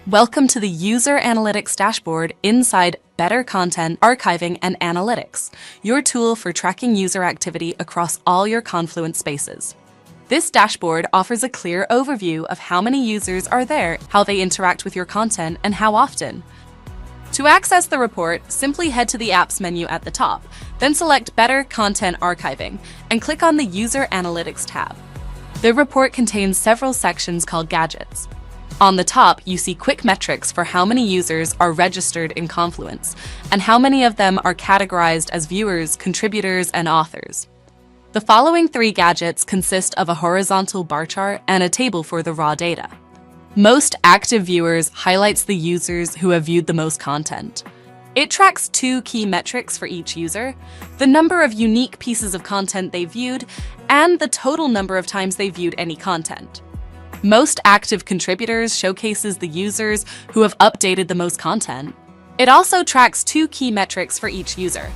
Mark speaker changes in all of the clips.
Speaker 1: Welcome to the User Analytics dashboard inside Better Content, Archiving, and Analytics, your tool for tracking user activity across all your Confluence spaces. This dashboard offers a clear overview of how many users are there, how they interact with your content, and how often. To access the report, simply head to the Apps menu at the top, then select Better Content Archiving, and click on the User Analytics tab. The report contains several sections called Gadgets. On the top, you see quick metrics for how many users are registered in Confluence, and how many of them are categorized as viewers, contributors, and authors. The following three gadgets consist of a horizontal bar chart and a table for the raw data. Most active viewers highlights the users who have viewed the most content. It tracks two key metrics for each user: the number of unique pieces of content they viewed, and the total number of times they viewed any content. Most active contributors showcases the users who have updated the most content. It also tracks two key metrics for each user: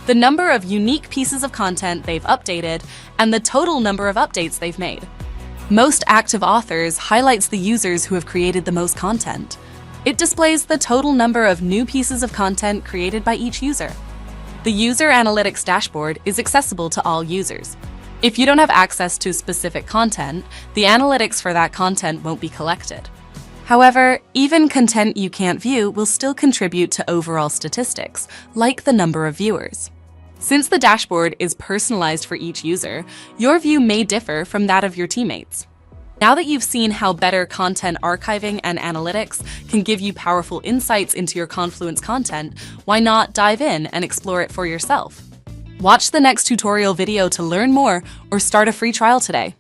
Speaker 1: the number of unique pieces of content they've updated and the total number of updates they've made. Most active authors highlights the users who have created the most content. It displays the total number of new pieces of content created by each user. The User Analytics dashboard is accessible to all users. If you don't have access to specific content, the analytics for that content won't be collected. However, even content you can't view will still contribute to overall statistics, like the number of viewers. Since the dashboard is personalized for each user, your view may differ from that of your teammates. Now that you've seen how Better Content Archiving and Analytics can give you powerful insights into your Confluence content, why not dive in and explore it for yourself? Watch the next tutorial video to learn more or start a free trial today.